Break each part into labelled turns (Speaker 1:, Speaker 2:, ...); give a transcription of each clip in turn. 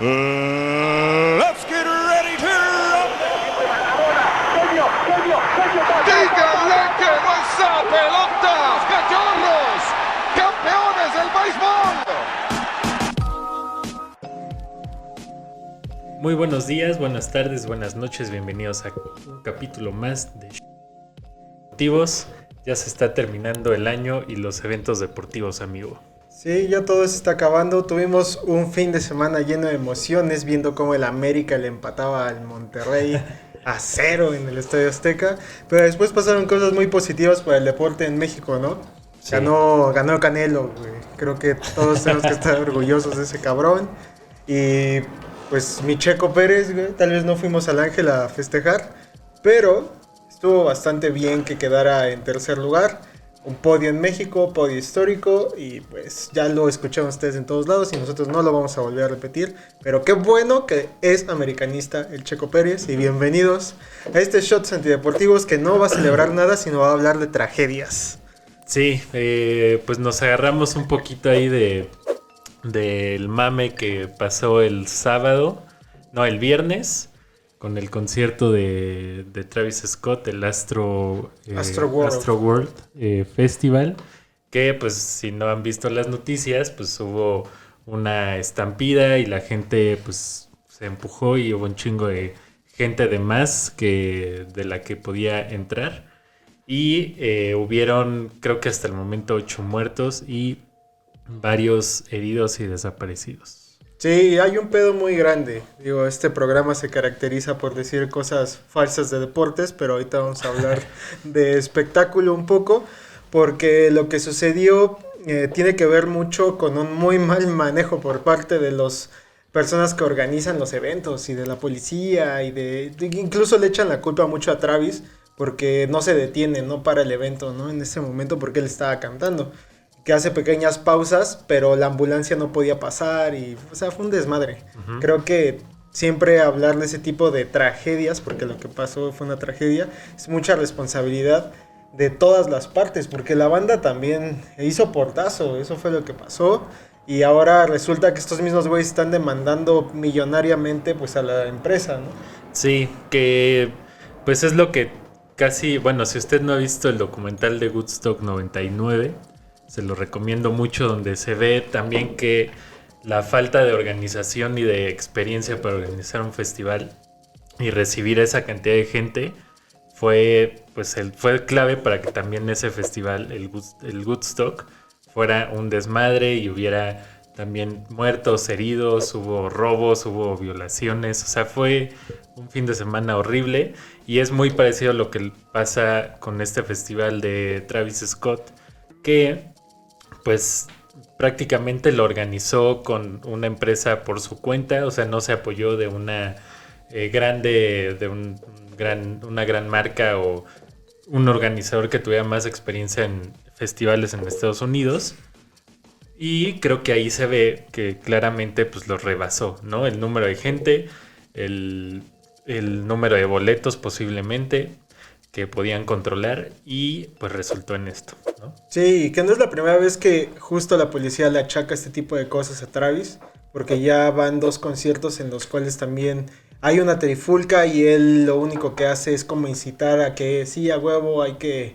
Speaker 1: Let's get ready to rumble.
Speaker 2: ¡Díganle que no esa pelota! ¡Cachorros! ¡Campeones del béisbol!
Speaker 3: Muy buenos días, buenas tardes, buenas noches, bienvenidos a un capítulo más de Deportivos. Ya se está terminando el año y los eventos deportivos, amigo.
Speaker 4: Sí, ya todo se está acabando. Tuvimos un fin de semana lleno de emociones, viendo cómo el América le empataba al Monterrey a 0 en el Estadio Azteca. Pero después pasaron cosas muy positivas para el deporte en México, ¿no? Sí. Ganó Canelo, güey. Creo que todos tenemos que estar orgullosos de ese cabrón. Y pues mi Checo Pérez, güey, tal vez no fuimos al Ángel a festejar, pero estuvo bastante bien que quedara en tercer lugar. Un podio en México, podio histórico, y pues ya lo escucharon ustedes en todos lados y nosotros no lo vamos a volver a repetir. Pero qué bueno que es americanista el Checo Pérez, y bienvenidos a este Shots Antideportivos que no va a celebrar nada, sino va a hablar de tragedias.
Speaker 3: Sí, pues nos agarramos un poquito ahí del mame que pasó el viernes, con el concierto de Travis Scott, el Astro World Festival, que pues si no han visto las noticias, pues hubo una estampida y la gente pues se empujó y hubo un chingo de gente de más de la que podía entrar, y hubieron creo que hasta el momento 8 muertos y varios heridos y desaparecidos.
Speaker 4: Sí, hay un pedo muy grande. Digo, este programa se caracteriza por decir cosas falsas de deportes, pero ahorita vamos a hablar de espectáculo un poco, porque lo que sucedió tiene que ver mucho con un muy mal manejo por parte de las personas que organizan los eventos y de la policía, incluso le echan la culpa mucho a Travis porque no se detiene, no para el evento, ¿no? En ese momento, porque él estaba cantando, que hace pequeñas pausas, pero la ambulancia no podía pasar y, o sea, fue un desmadre. Uh-huh. Creo que siempre hablar de ese tipo de tragedias, porque lo que pasó fue una tragedia, es mucha responsabilidad de todas las partes, porque la banda también hizo portazo, eso fue lo que pasó, y ahora resulta que estos mismos güeyes están demandando millonariamente pues a la empresa, ¿no?
Speaker 3: Sí, que pues es lo que casi, bueno, si usted no ha visto el documental de Woodstock 99, se lo recomiendo mucho, donde se ve también que la falta de organización y de experiencia para organizar un festival y recibir esa cantidad de gente fue clave para que también ese festival, el Woodstock, fuera un desmadre y hubiera también muertos, heridos, hubo robos, hubo violaciones. O sea, fue un fin de semana horrible, y es muy parecido a lo que pasa con este festival de Travis Scott, que pues prácticamente lo organizó con una empresa por su cuenta, o sea, no se apoyó de una una gran marca o un organizador que tuviera más experiencia en festivales en Estados Unidos. Y creo que ahí se ve que claramente pues lo rebasó, ¿no? El número de gente, el número de boletos posiblemente que podían controlar, y pues resultó en esto, ¿no?
Speaker 4: Sí, que no es la primera vez que justo la policía le achaca este tipo de cosas a Travis, porque ya van 2 conciertos en los cuales también hay una trifulca y él lo único que hace es como incitar a que sí, a huevo, hay que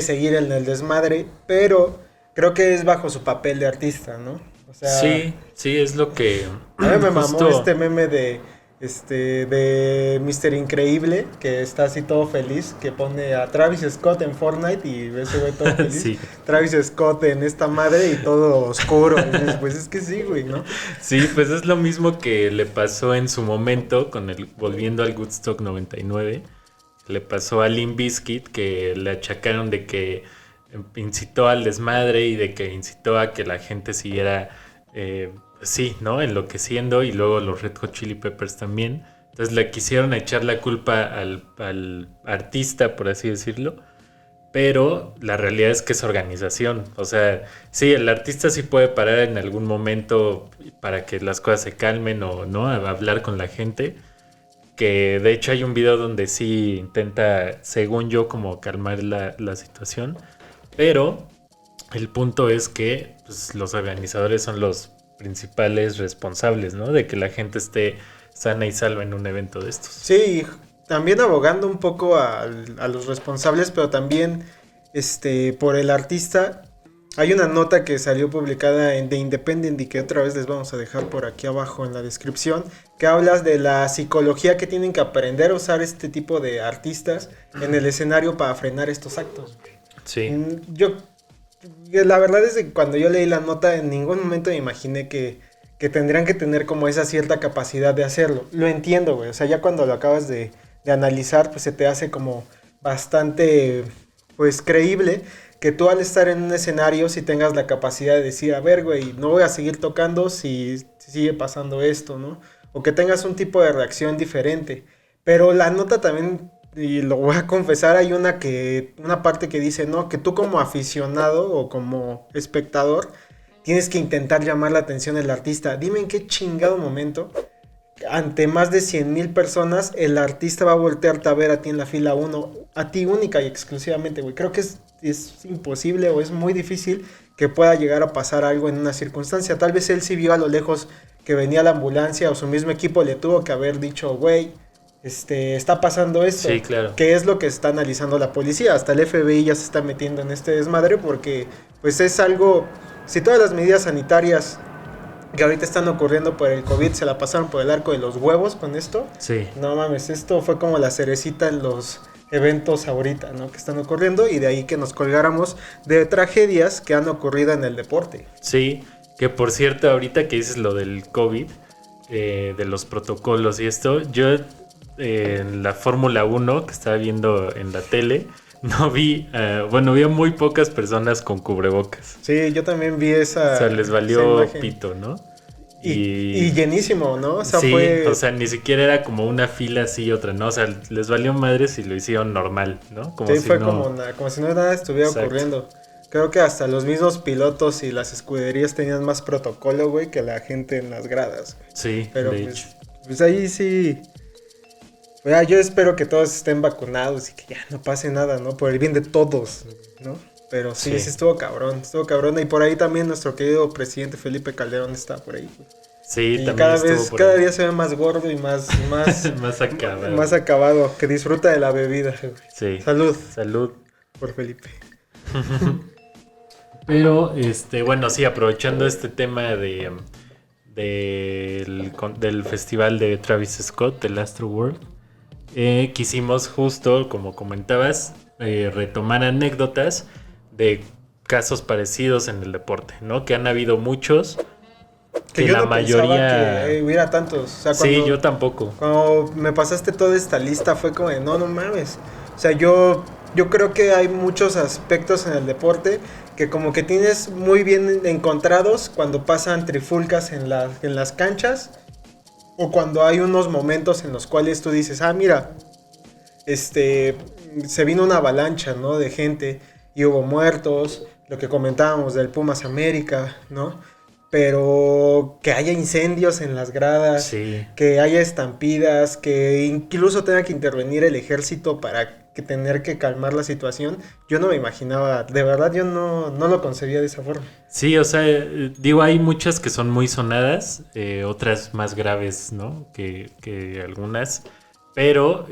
Speaker 4: seguir en el desmadre, pero creo que es bajo su papel de artista, ¿no? O sea,
Speaker 3: sí, es lo que
Speaker 4: a mí me mamó este meme de Mr. Increíble, que está así todo feliz, que pone a Travis Scott en Fortnite y ese güey todo feliz. Sí. Travis Scott en esta madre y todo oscuro. Pues es que sí, güey, ¿no?
Speaker 3: Sí, pues es lo mismo que le pasó en su momento volviendo al Woodstock 99. Le pasó a Limp Bizkit, que le achacaron de que incitó al desmadre y de que incitó a que la gente siguiera sí, ¿no? Enloqueciendo, y luego los Red Hot Chili Peppers también. Entonces le quisieron echar la culpa al artista, por así decirlo, pero la realidad es que es organización. O sea, sí, el artista sí puede parar en algún momento para que las cosas se calmen o no, a hablar con la gente, que de hecho hay un video donde sí intenta, según yo, como calmar la situación, pero el punto es que pues, los organizadores son los principales responsables, ¿no? De que la gente esté sana y salva en un evento de estos.
Speaker 4: Sí, también abogando un poco a los responsables, pero también por el artista. Hay una nota que salió publicada en The Independent y que otra vez les vamos a dejar por aquí abajo en la descripción, que hablas de la psicología que tienen que aprender a usar este tipo de artistas en el escenario para frenar estos actos.
Speaker 3: Sí.
Speaker 4: La verdad es que cuando yo leí la nota en ningún momento me imaginé que tendrían que tener como esa cierta capacidad de hacerlo. Lo entiendo, güey. O sea, ya cuando lo acabas de analizar, pues se te hace como bastante, pues, creíble que tú al estar en un escenario sí tengas la capacidad de decir, a ver, güey, no voy a seguir tocando si sigue pasando esto, ¿no? O que tengas un tipo de reacción diferente. Pero la nota también, y lo voy a confesar, hay una parte que dice, no, que tú como aficionado o como espectador tienes que intentar llamar la atención del artista. Dime en qué chingado momento, ante más de 100,000 personas, el artista va a voltearte a ver a ti en la fila 1, a ti única y exclusivamente, güey. Creo que es imposible o es muy difícil que pueda llegar a pasar algo en una circunstancia. Tal vez él sí vio a lo lejos que venía la ambulancia o su mismo equipo le tuvo que haber dicho, güey, está pasando esto.
Speaker 3: Sí, claro.
Speaker 4: Que es lo que está analizando la policía. Hasta el FBI ya se está metiendo en este desmadre porque pues es algo, si todas las medidas sanitarias que ahorita están ocurriendo por el COVID se la pasaron por el arco de los huevos con esto.
Speaker 3: Sí.
Speaker 4: No mames, esto fue como la cerecita en los eventos ahorita, ¿no? Que están ocurriendo y de ahí que nos colgáramos de tragedias que han ocurrido en el deporte.
Speaker 3: Sí, que por cierto, ahorita que dices lo del COVID, de los protocolos y esto, yo en la Fórmula 1 que estaba viendo en la tele, no vi, vi a muy pocas personas con cubrebocas.
Speaker 4: Sí, yo también vi esa.
Speaker 3: O sea, les valió pito, ¿no?
Speaker 4: Y llenísimo, ¿no? O sea,
Speaker 3: sí,
Speaker 4: fue...
Speaker 3: o sea, ni siquiera era como una fila así y otra, ¿no? O sea, les valió madres y lo hicieron normal, ¿no?
Speaker 4: Como sí, si fue no... como si no nada estuviera ocurriendo. Creo que hasta los mismos pilotos y las escuderías tenían más protocolo, güey, que la gente en las gradas.
Speaker 3: Sí,
Speaker 4: pero pues ahí sí... yo espero que todos estén vacunados y que ya no pase nada, ¿no? Por el bien de todos, ¿no? Pero sí estuvo cabrón. Y por ahí también nuestro querido presidente Felipe Calderón está por ahí.
Speaker 3: Sí,
Speaker 4: y
Speaker 3: también
Speaker 4: cada día se ve más gordo y más
Speaker 3: más acabado.
Speaker 4: Más acabado, que disfruta de la bebida.
Speaker 3: Sí.
Speaker 4: Salud por Felipe.
Speaker 3: Pero, bueno, sí, aprovechando este tema del festival de Travis Scott, del Astroworld, quisimos justo, como comentabas, retomar anécdotas de casos parecidos en el deporte, ¿no? Que han habido muchos, que
Speaker 4: yo
Speaker 3: la
Speaker 4: no
Speaker 3: mayoría...
Speaker 4: que hubiera tantos. O sea,
Speaker 3: sí, yo tampoco.
Speaker 4: Cuando me pasaste toda esta lista fue como de, no mames. O sea, yo creo que hay muchos aspectos en el deporte que como que tienes muy bien encontrados cuando pasan trifulcas en las canchas o cuando hay unos momentos en los cuales tú dices, mira, se vino una avalancha, ¿no? De gente y hubo muertos, lo que comentábamos del Pumas América, ¿no? Pero que haya incendios en las gradas,
Speaker 3: sí,
Speaker 4: que haya estampidas, que incluso tenga que intervenir el ejército para tener que calmar la situación, yo no me imaginaba, de verdad yo no lo concebía de esa forma.
Speaker 3: Sí, o sea, digo, hay muchas que son muy sonadas, otras más graves, ¿no? Que algunas, pero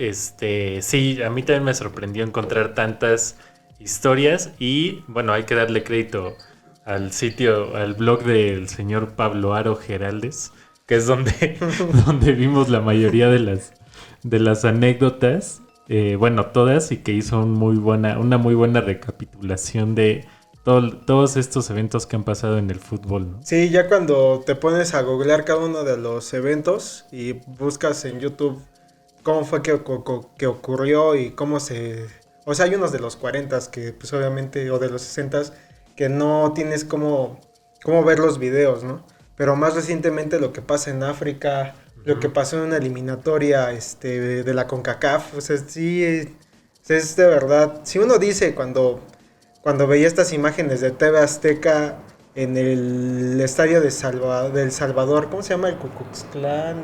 Speaker 3: sí, a mí también me sorprendió encontrar tantas historias y, bueno, hay que darle crédito al blog del señor Pablo Aro Geraldes, que es donde vimos la mayoría de las anécdotas, todas, y que hizo una muy buena recapitulación de todos estos eventos que han pasado en el fútbol, ¿no?
Speaker 4: Sí, ya cuando te pones a googlear cada uno de los eventos y buscas en YouTube cómo fue que ocurrió y cómo se... O sea, hay unos de los 40s que pues obviamente, o de los 60s, que no tienes cómo ver los videos, ¿no? Pero más recientemente lo que pasa en África, lo que pasó en una eliminatoria de la CONCACAF, o sea, sí, es de verdad. Si uno dice cuando veía estas imágenes de TV Azteca en el estadio del Salvador, ¿cómo se llama? El Ku Klux Klan,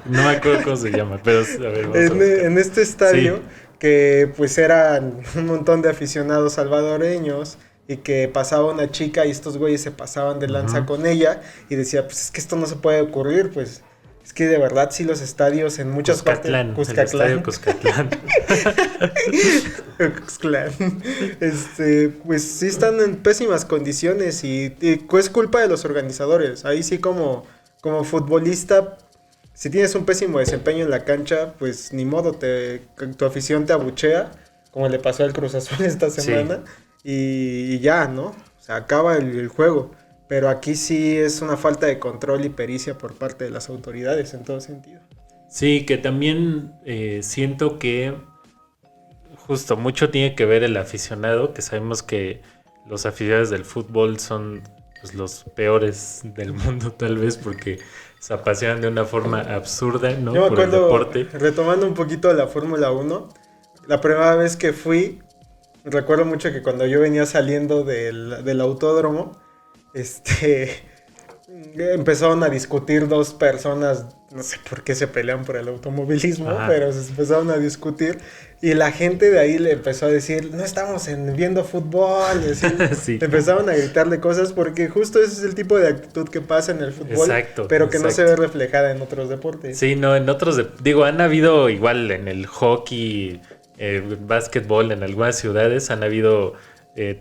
Speaker 3: no me acuerdo cómo se llama, pero a ver,
Speaker 4: en este estadio...
Speaker 3: Sí.
Speaker 4: Que pues eran un montón de aficionados salvadoreños y que pasaba una chica y estos güeyes se pasaban de lanza con ella y decía, pues es que esto no se puede ocurrir, pues es que de verdad sí los estadios en muchas
Speaker 3: Cuscatlán,
Speaker 4: partes...
Speaker 3: el estadio Cuscatlán.
Speaker 4: Cuscatlán. Pues sí están en pésimas condiciones y es culpa de los organizadores. Ahí sí como futbolista, si tienes un pésimo desempeño en la cancha, pues ni modo, tu afición te abuchea, como le pasó al Cruz Azul esta semana, y ya, ¿no? O sea, acaba el juego. Pero aquí sí es una falta de control y pericia por parte de las autoridades en todo sentido.
Speaker 3: Sí, que también siento que justo mucho tiene que ver el aficionado, que sabemos que los aficionados del fútbol son pues, los peores del mundo tal vez porque se apasionan de una forma absurda, ¿no?
Speaker 4: Yo me
Speaker 3: por el
Speaker 4: acuerdo,
Speaker 3: deporte.
Speaker 4: retomando un poquito de la Fórmula 1, la primera vez que fui, recuerdo mucho que cuando yo venía saliendo del autódromo, empezaron a discutir dos personas, no sé por qué se pelean por el automovilismo,
Speaker 3: Ajá.
Speaker 4: pero se empezaron a discutir y la gente de ahí le empezó a decir, no estamos viendo fútbol, y así,
Speaker 3: Sí.
Speaker 4: empezaron a gritarle cosas porque justo ese es el tipo de actitud que pasa en el fútbol,
Speaker 3: Exacto,
Speaker 4: pero que no se ve
Speaker 3: exacto.
Speaker 4: reflejada en otros deportes.
Speaker 3: Sí, no, en otros, digo, han habido igual en el hockey, básquetbol, en algunas ciudades han habido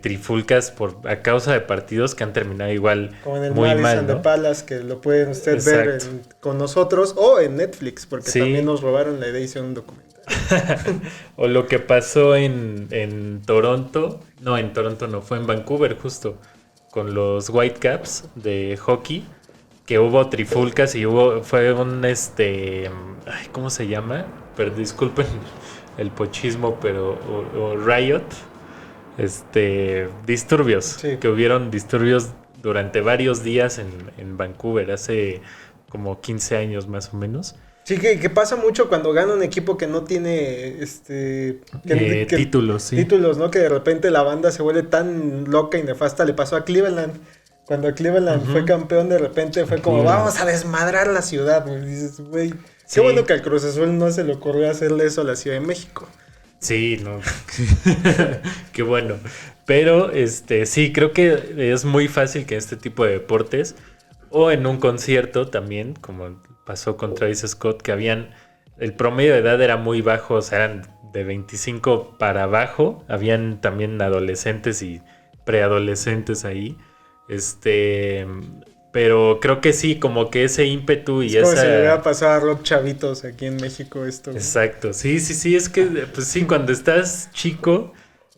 Speaker 3: trifulcas a causa de partidos que han terminado igual
Speaker 4: Como en el
Speaker 3: muy
Speaker 4: Madison
Speaker 3: mal,
Speaker 4: de
Speaker 3: ¿no?
Speaker 4: Palace, que lo pueden ustedes ver
Speaker 3: Exacto.
Speaker 4: con nosotros o en Netflix, porque
Speaker 3: Sí.
Speaker 4: también nos robaron la idea y hicieron un documental.
Speaker 3: O lo que pasó en Toronto, no, fue en Vancouver justo, con los Whitecaps de hockey, que hubo trifulcas y fue un ay, ¿cómo se llama? Pero disculpen el pochismo, pero o riot, disturbios,
Speaker 4: Sí.
Speaker 3: que hubieron disturbios durante varios días en Vancouver, hace como 15 años más o menos.
Speaker 4: Sí, que pasa mucho cuando gana un equipo que no tiene
Speaker 3: Títulos, sí.
Speaker 4: títulos, ¿no? Que de repente la banda se vuelve tan loca y nefasta. Le pasó a Cleveland. Cuando Cleveland fue campeón, de repente fue como,
Speaker 3: Cleveland.
Speaker 4: vamos a desmadrar la ciudad. Y dices, güey, qué
Speaker 3: Sí.
Speaker 4: bueno que al Cruz Azul no se le ocurrió hacerle eso a la Ciudad de México.
Speaker 3: Sí, no. Qué bueno. Pero sí, creo que es muy fácil que en este tipo de deportes o en un concierto también, como pasó con Travis Scott, que el promedio de edad era muy bajo, o sea, eran de 25 para abajo, habían también adolescentes y preadolescentes ahí. Pero creo que sí, como que ese ímpetu y
Speaker 4: Es como
Speaker 3: esa...
Speaker 4: si le hubiera pasado a Rock Chavitos aquí en México esto. ¿No?
Speaker 3: Exacto, sí, es que, pues sí, cuando estás chico,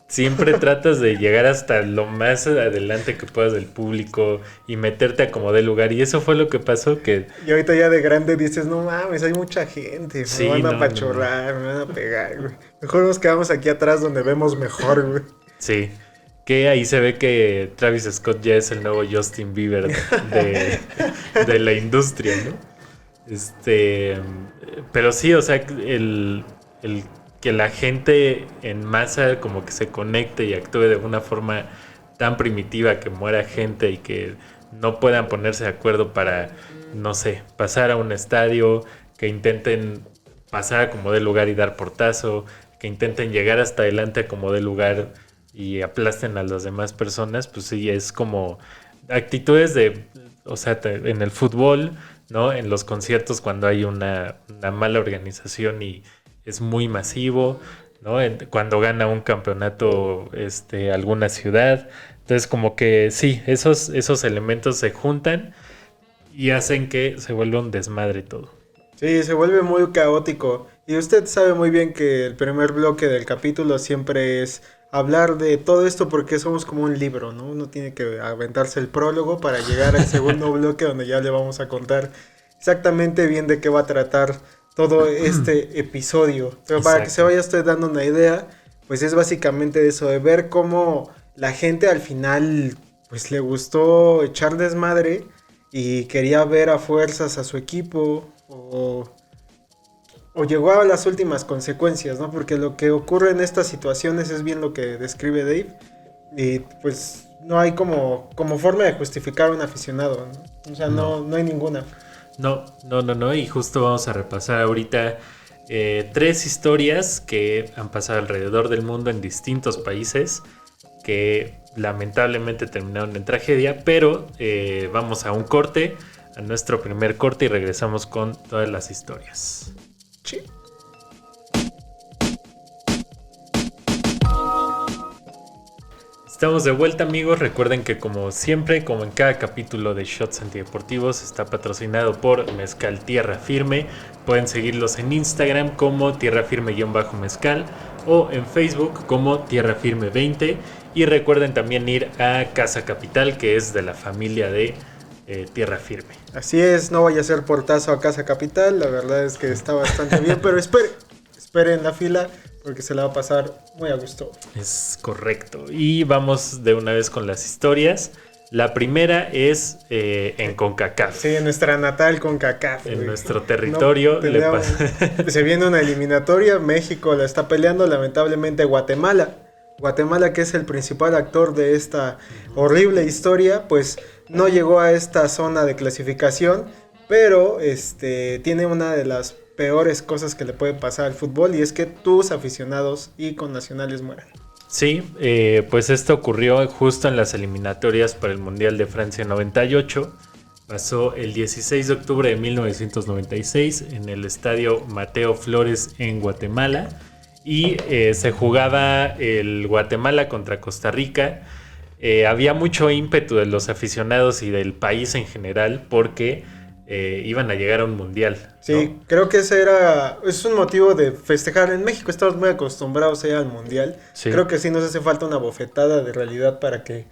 Speaker 3: siempre tratas de llegar hasta lo más adelante que puedas del público y meterte a como de lugar, y eso fue lo que pasó, que
Speaker 4: Y ahorita ya de grande dices, no mames, hay mucha gente,
Speaker 3: Sí,
Speaker 4: me van a
Speaker 3: no,
Speaker 4: apachurrar, me van a pegar, güey. Mejor nos quedamos aquí atrás donde vemos mejor, güey.
Speaker 3: sí, que ahí se ve que Travis Scott ya es el nuevo Justin Bieber de la industria, ¿no? Pero sí, o sea, el que la gente en masa como que se conecte y actúe de una forma tan primitiva, que muera gente y que no puedan ponerse de acuerdo para, no sé, pasar a un estadio, que intenten pasar a como de lugar y dar portazo, que intenten llegar hasta adelante a como de lugar y aplasten a las demás personas, pues sí, es como actitudes o sea, en el fútbol, ¿no? En los conciertos cuando hay una mala organización y es muy masivo, ¿no? Cuando gana un campeonato alguna ciudad. Entonces como que sí, esos elementos se juntan y hacen que se vuelva un desmadre todo.
Speaker 4: Sí, se vuelve muy caótico. Y usted sabe muy bien que el primer bloque del capítulo siempre es hablar de todo esto porque somos como un libro, ¿no? Uno tiene que aventarse el prólogo para llegar al segundo bloque donde ya le vamos a contar exactamente bien de qué va a tratar todo este episodio. Pero para que se vaya usted dando una idea, pues es básicamente eso, de ver cómo la gente al final pues le gustó echar desmadre y quería ver a fuerzas a su equipo o llegó a las últimas consecuencias, ¿no? Porque lo que ocurre en estas situaciones es bien lo que describe Dave y pues no hay como forma de justificar a un aficionado, ¿no? O sea, no hay ninguna.
Speaker 3: No, y justo vamos a repasar ahorita 3 historias que han pasado alrededor del mundo en distintos países, que lamentablemente terminaron en tragedia, pero vamos a un corte, a nuestro primer corte y regresamos con todas las historias.
Speaker 4: Sí.
Speaker 3: Estamos de vuelta, amigos. Recuerden que como siempre, como en cada capítulo de Shots Antideportivos, está patrocinado por Mezcal Tierra Firme. Pueden seguirlos en Instagram como Tierra Firme-Mezcal o en Facebook como Tierra Firme 20. Y recuerden también ir a Casa Capital, que es de la familia de Tierra Firme.
Speaker 4: Así es, no vaya a ser portazo a Casa Capital. La verdad es que está bastante bien, pero espere en la fila, porque se la va a pasar muy a gusto.
Speaker 3: Es correcto. Y vamos de una vez con las historias. La primera es en CONCACAF.
Speaker 4: Sí, en nuestra natal CONCACAF.
Speaker 3: En nuestro territorio.
Speaker 4: No, se viene una eliminatoria. México la está peleando, lamentablemente, Guatemala. Guatemala, que es el principal actor de esta horrible historia, pues no llegó a esta zona de clasificación. Pero tiene una de las peores cosas que le puede pasar al fútbol, y es que tus aficionados y connacionales mueran.
Speaker 3: Sí, pues esto ocurrió justo en las eliminatorias para el Mundial de Francia 98. Pasó el 16 de octubre de 1996 en el estadio Mateo Flores en Guatemala. Y se jugaba el Guatemala contra Costa Rica. Había mucho ímpetu de los aficionados y del país en general porque iban a llegar a un mundial, ¿no?
Speaker 4: Sí, creo que es un motivo de festejar. En México estamos muy acostumbrados a ir al mundial. Sí. Creo que sí nos hace falta una bofetada de realidad para que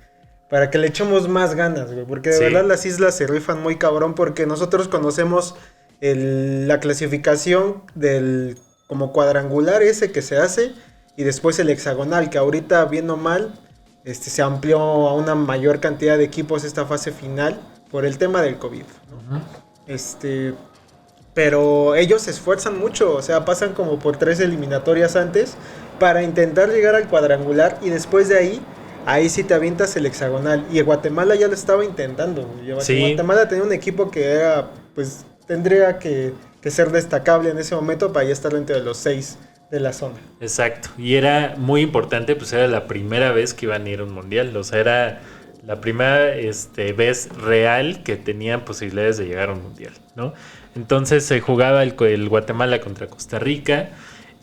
Speaker 4: le echemos más ganas, güey. Porque de verdad las islas se rifan muy cabrón, porque nosotros conocemos la clasificación del como cuadrangular ese que se hace, y después el hexagonal, que ahorita, bien o mal, se amplió a una mayor cantidad de equipos esta fase final por el tema del COVID, ¿no? Uh-huh. Pero ellos se esfuerzan mucho, o sea, pasan como por 3 eliminatorias antes para intentar llegar al cuadrangular, y después de ahí sí te avientas el hexagonal. Y Guatemala ya lo estaba intentando. Sí. Guatemala tenía un equipo que era, pues, tendría que ser destacable en ese momento para ya estar dentro de los 6 de la zona.
Speaker 3: Exacto, y era muy importante, pues era la primera vez que iban a ir a un mundial, o sea, era la primera vez real que tenían posibilidades de llegar a un mundial, ¿no? Entonces se jugaba el Guatemala contra Costa Rica.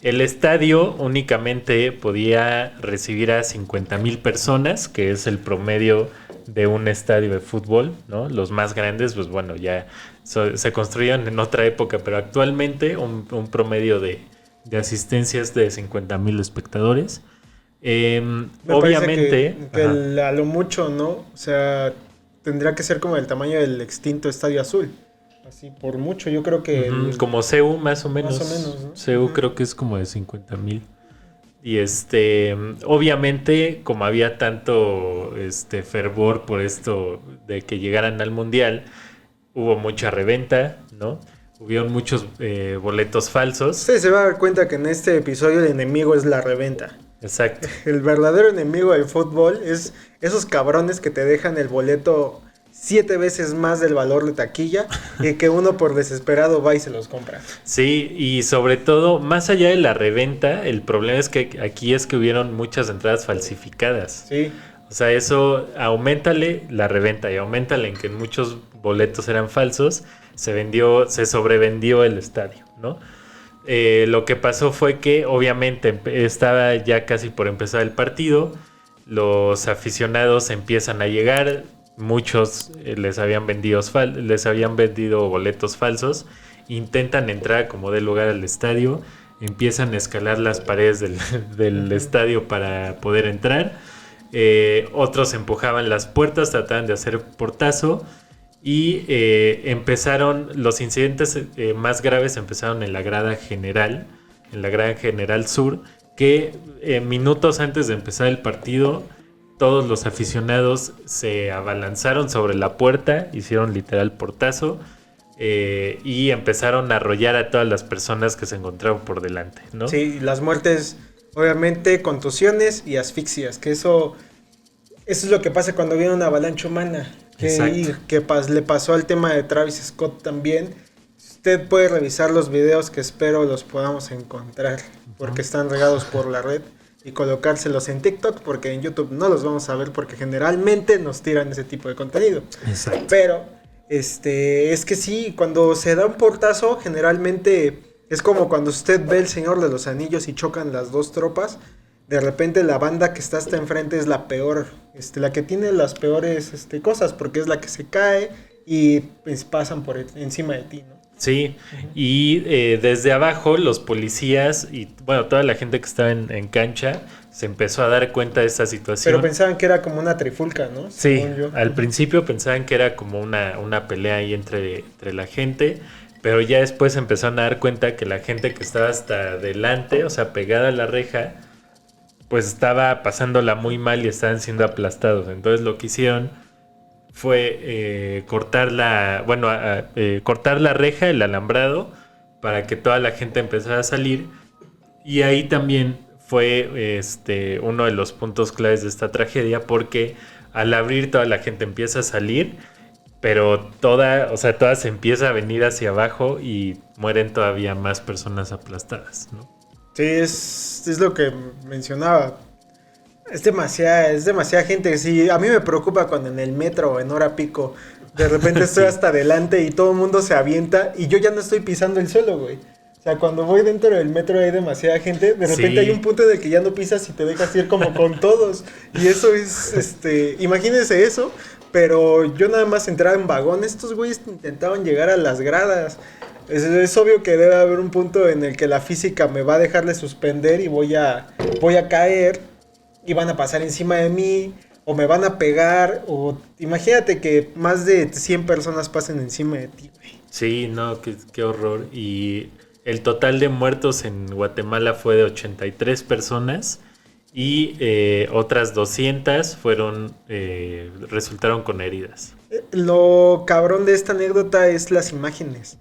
Speaker 3: El estadio únicamente podía recibir a 50,000 personas, que es el promedio de un estadio de fútbol, ¿no? Los más grandes, pues bueno, ya se construyeron en otra época, pero actualmente un promedio de asistencias de 50,000 espectadores. Obviamente
Speaker 4: que a lo mucho, ¿no? O sea, tendría que ser como el tamaño del extinto Estadio Azul. Así por mucho, yo creo que
Speaker 3: como CU más o menos,
Speaker 4: ¿no?
Speaker 3: CU creo que es como de 50,000. Y obviamente, como había tanto fervor por esto de que llegaran al mundial, hubo mucha reventa, ¿no? Hubieron muchos boletos falsos.
Speaker 4: Sí, se va a dar cuenta que en este episodio el enemigo es la reventa.
Speaker 3: Exacto.
Speaker 4: El verdadero enemigo del fútbol es esos cabrones que te dejan el boleto 7 veces más del valor de taquilla y que uno por desesperado va y se los compra.
Speaker 3: Sí, y sobre todo, más allá de la reventa, el problema es que aquí es que hubieron muchas entradas falsificadas.
Speaker 4: Sí.
Speaker 3: O sea, eso, auméntale la reventa y auméntale en que muchos boletos eran falsos, se sobrevendió el estadio, ¿no? Lo que pasó fue que obviamente estaba ya casi por empezar el partido, los aficionados empiezan a llegar, muchos les habían vendido boletos falsos, intentan entrar como de lugar al estadio, empiezan a escalar las paredes del estadio para poder entrar, otros empujaban las puertas, trataban de hacer portazo. Y los incidentes más graves empezaron en la grada general sur, que minutos antes de empezar el partido, todos los aficionados se abalanzaron sobre la puerta, hicieron literal portazo, y empezaron a arrollar a todas las personas que se encontraban por delante, ¿no?
Speaker 4: Sí, las muertes, obviamente, contusiones y asfixias, que eso es lo que pasa cuando viene una avalancha humana. Que le pasó al tema de Travis Scott también. Usted puede revisar los videos, que espero los podamos encontrar, porque están regados por la red. y colocárselos en TikTok, porque en YouTube no los vamos a ver porque generalmente nos tiran ese tipo de contenido.
Speaker 3: Exacto.
Speaker 4: Pero, es que sí, cuando se da un portazo, generalmente es como cuando usted ve El Señor de los Anillos y chocan las dos tropas. De repente la banda que está hasta enfrente es la peor, la que tiene las peores cosas, porque es la que se cae y pues, pasan por encima de ti, ¿no?
Speaker 3: Sí, y desde abajo los policías y bueno, toda la gente que estaba en cancha se empezó a dar cuenta de esta situación.
Speaker 4: Pero pensaban que era como una trifulca, ¿no?
Speaker 3: Sí,
Speaker 4: Según yo.
Speaker 3: al principio pensaban que era como una pelea ahí entre la gente, pero ya después empezaron a dar cuenta que la gente que estaba hasta adelante, o sea, pegada a la reja, pues estaba pasándola muy mal y estaban siendo aplastados. Entonces lo que hicieron fue cortar cortar la reja, el alambrado, para que toda la gente empezara a salir. Y ahí también fue uno de los puntos claves de esta tragedia, porque al abrir toda la gente empieza a salir, pero toda se empieza a venir hacia abajo y mueren todavía más personas aplastadas, ¿no?
Speaker 4: Sí, es lo que mencionaba. Es demasiada gente. Sí, a mí me preocupa cuando en el metro o en hora pico de repente estoy hasta adelante y todo el mundo se avienta y yo ya no estoy pisando el suelo, güey. O sea, cuando voy dentro del metro hay demasiada gente, de repente hay un punto en el que ya no pisas y te dejas ir como con todos. Y eso es, imagínense eso, pero yo nada más entraba en vagón, estos güeyes intentaban llegar a las gradas. Es obvio que debe haber un punto en el que la física me va a dejar de suspender y voy a caer y van a pasar encima de mí o me van a pegar o imagínate que más de 100 personas pasen encima de ti, güey.
Speaker 3: Sí, no, qué horror. Y el total de muertos en Guatemala fue de 83 personas y otras 200 resultaron con heridas.
Speaker 4: Lo cabrón de esta anécdota es las imágenes.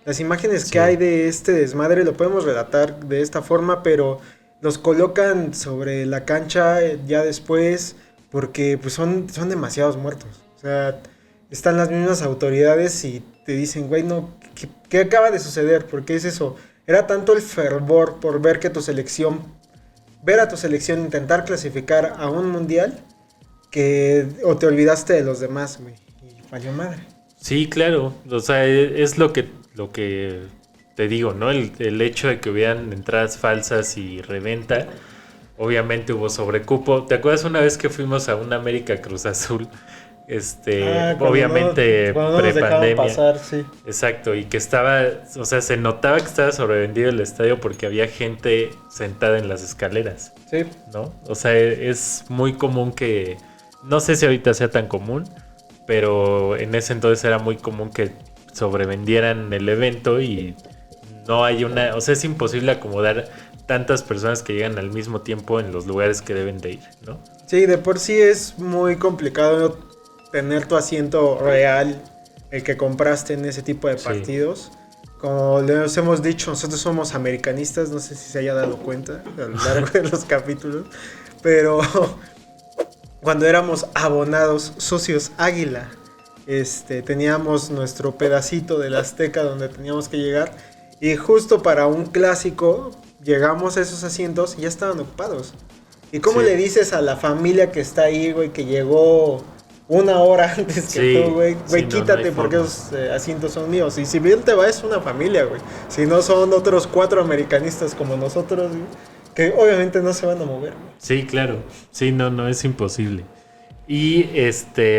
Speaker 4: Las imágenes que hay de este desmadre lo podemos relatar de esta forma, pero los colocan sobre la cancha ya después porque pues son demasiados muertos. O sea, están las mismas autoridades y te dicen, güey, no, ¿qué acaba de suceder? ¿Por qué es eso? Era tanto el fervor por ver a tu selección intentar clasificar a un mundial que o te olvidaste de los demás, güey, y valió madre.
Speaker 3: Sí, claro, o sea, es lo que te digo, ¿no? El hecho de que hubieran entradas falsas y reventa, obviamente hubo sobrecupo. ¿Te acuerdas una vez que fuimos a un América Cruz Azul? Obviamente prepandemia. Pasar, sí. Exacto, y que estaba, o sea, se notaba que estaba sobrevendido el estadio porque había gente sentada en las escaleras.
Speaker 4: Sí.
Speaker 3: ¿No? O sea, es muy común que, no sé si ahorita sea tan común, pero en ese entonces era muy común que sobrevendieran el evento y no hay o sea, es imposible acomodar tantas personas que llegan al mismo tiempo en los lugares que deben de ir, ¿no?
Speaker 4: Sí, de por sí es muy complicado tener tu asiento real, el que compraste en ese tipo de partidos. Sí. Como les hemos dicho, nosotros somos americanistas, no sé si se haya dado cuenta a lo largo de los capítulos, pero cuando éramos abonados socios Águila, teníamos nuestro pedacito del Azteca donde teníamos que llegar y justo para un clásico llegamos a esos asientos y ya estaban ocupados. ¿Y cómo le dices a la familia que está ahí, güey, que llegó una hora antes que tú, güey? Güey, quítate porque esos asientos son míos. Y si bien te va, es una familia, güey. Si no son otros 4 americanistas como nosotros, güey, que obviamente no se van a mover, güey.
Speaker 3: Sí, claro. Sí, no, es imposible. Y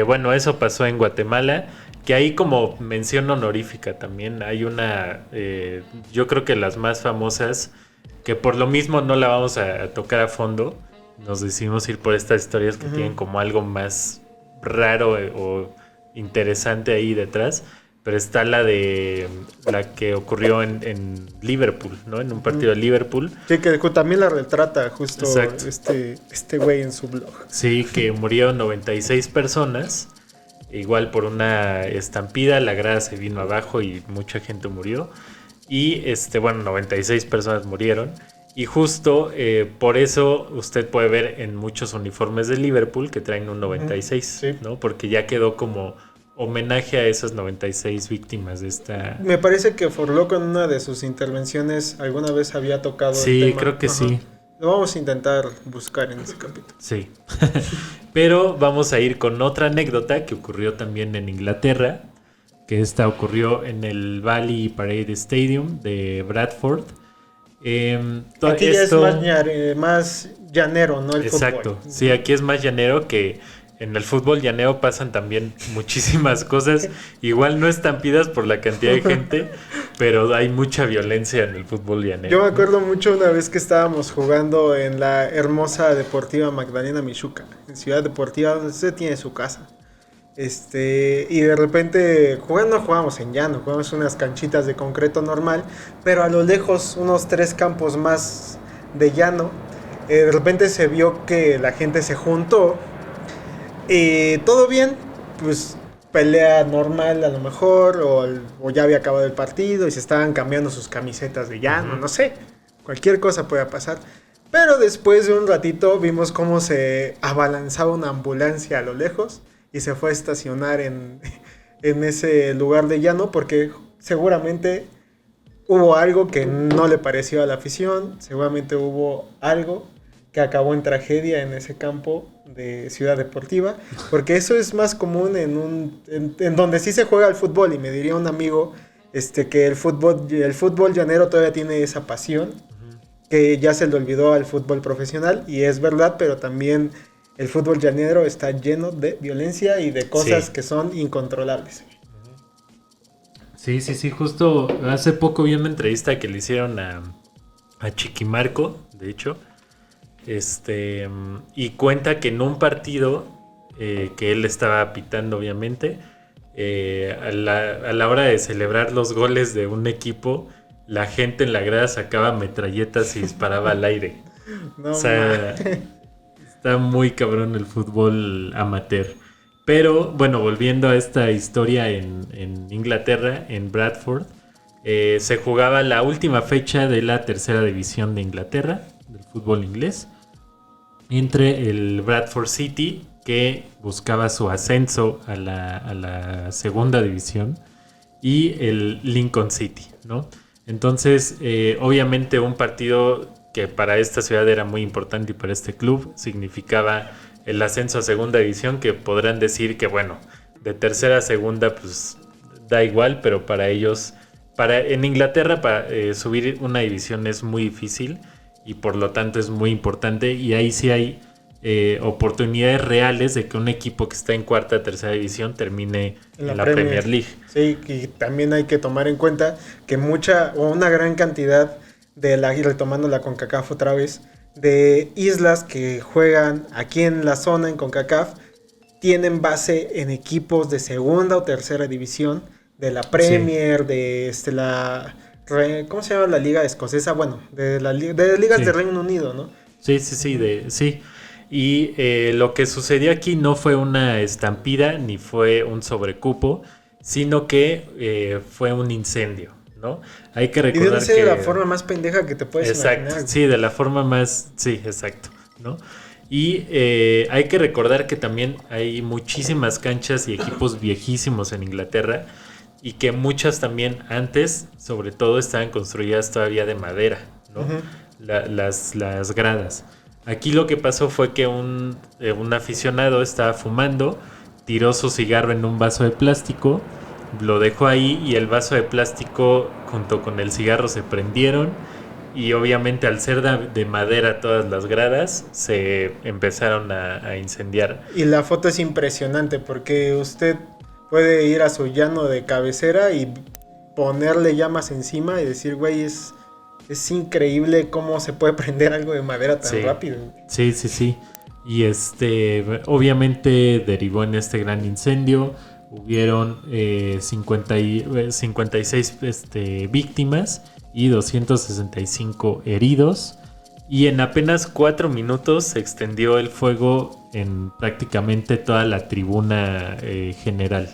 Speaker 3: bueno, eso pasó en Guatemala, que ahí como mención honorífica también hay una, yo creo que las más famosas, que por lo mismo no la vamos a tocar a fondo, nos decidimos ir por estas historias que tienen como algo más raro o interesante ahí detrás, pero está la que ocurrió en Liverpool, ¿no? En un partido de Liverpool.
Speaker 4: Sí, que también la retrata justo este güey en su blog.
Speaker 3: Sí, que murieron 96 personas, igual por una estampida, la grada se vino abajo y mucha gente murió. Y 96 personas murieron. Y justo por eso usted puede ver en muchos uniformes de Liverpool que traen un 96, sí. ¿No? Porque ya quedó como homenaje a esas 96 víctimas de esta...
Speaker 4: Me parece que Forloco en una de sus intervenciones alguna vez había tocado
Speaker 3: el tema. Sí, creo que sí.
Speaker 4: Lo vamos a intentar buscar en ese capítulo.
Speaker 3: Sí. Pero vamos a ir con otra anécdota que ocurrió también en Inglaterra, que esta ocurrió en el Valley Parade Stadium de Bradford.
Speaker 4: Aquí ya es más llanero, ¿no? El
Speaker 3: exacto.
Speaker 4: fútbol.
Speaker 3: Sí, aquí es más llanero que en el fútbol llanero pasan también muchísimas cosas. Igual no estampidas por la cantidad de gente, pero hay mucha violencia en el fútbol llanero.
Speaker 4: Yo me acuerdo mucho una vez que estábamos jugando en la hermosa Deportiva Magdalena Michuca, en Ciudad Deportiva, donde usted tiene su casa. Y de repente no jugábamos en llano, jugábamos unas canchitas de concreto normal, pero a lo lejos, unos 3 campos más de llano, de repente se vio que la gente se juntó. Todo bien, pues pelea normal a lo mejor, o ya había acabado el partido y se estaban cambiando sus camisetas de llano, no sé, cualquier cosa puede pasar. Pero después de un ratito vimos cómo se abalanzaba una ambulancia a lo lejos y se fue a estacionar en ese lugar de llano porque seguramente hubo algo que no le pareció a la afición, seguramente hubo algo que acabó en tragedia en ese campo de Ciudad Deportiva, porque eso es más común en donde sí se juega el fútbol, y me diría un amigo que el fútbol llanero todavía tiene esa pasión, que ya se le olvidó al fútbol profesional, y es verdad, pero también el fútbol llanero está lleno de violencia y de cosas que son incontrolables.
Speaker 3: Sí, justo hace poco vi una entrevista que le hicieron a Chiquimarco, de hecho, y cuenta que en un partido que él estaba pitando, obviamente, a la hora de celebrar los goles de un equipo, la gente en la grada sacaba metralletas y disparaba al aire.
Speaker 4: No,
Speaker 3: o sea, está muy cabrón el fútbol amateur. Pero bueno, volviendo a esta historia en Inglaterra, en Bradford, se jugaba la última fecha de la tercera división de Inglaterra, del fútbol inglés, entre el Bradford City, que buscaba su ascenso a la segunda división, y el Lincoln City, ¿no? Entonces, obviamente un partido que para esta ciudad era muy importante y para este club significaba el ascenso a segunda división, que podrán decir que, bueno, de tercera a segunda, pues da igual, pero para ellos, en Inglaterra, para subir una división es muy difícil y por lo tanto es muy importante, y ahí sí hay oportunidades reales de que un equipo que está en cuarta o tercera división termine en la Premier League.
Speaker 4: Sí, y también hay que tomar en cuenta que una gran cantidad y retomando la CONCACAF otra vez, de islas que juegan aquí en la zona en CONCACAF tienen base en equipos de segunda o tercera división, de la Premier, de ¿cómo se llama la liga escocesa? Bueno, de las ligas de Reino Unido, ¿no?
Speaker 3: Sí. Y lo que sucedió aquí no fue una estampida ni fue un sobrecupo, sino que fue un incendio, ¿no? Hay que recordar
Speaker 4: de la forma más pendeja que te puedes imaginar.
Speaker 3: Sí, de la forma más... Sí, exacto, ¿no? Y hay que recordar que también hay muchísimas canchas y equipos viejísimos en Inglaterra, y que muchas también antes, sobre todo, estaban construidas todavía de madera, ¿no? Las gradas. Aquí lo que pasó fue que un aficionado estaba fumando, tiró su cigarro en un vaso de plástico, lo dejó ahí, y el vaso de plástico junto con el cigarro se prendieron, y obviamente al ser de madera todas las gradas se empezaron a incendiar.
Speaker 4: Y la foto es impresionante porque usted puede ir a su llano de cabecera y ponerle llamas encima y decir, güey, es increíble cómo se puede prender algo de madera tan rápido.
Speaker 3: Sí. Y obviamente derivó en este gran incendio. Hubieron 56 víctimas y 265 heridos. Y en apenas 4 minutos se extendió el fuego en prácticamente toda la tribuna general,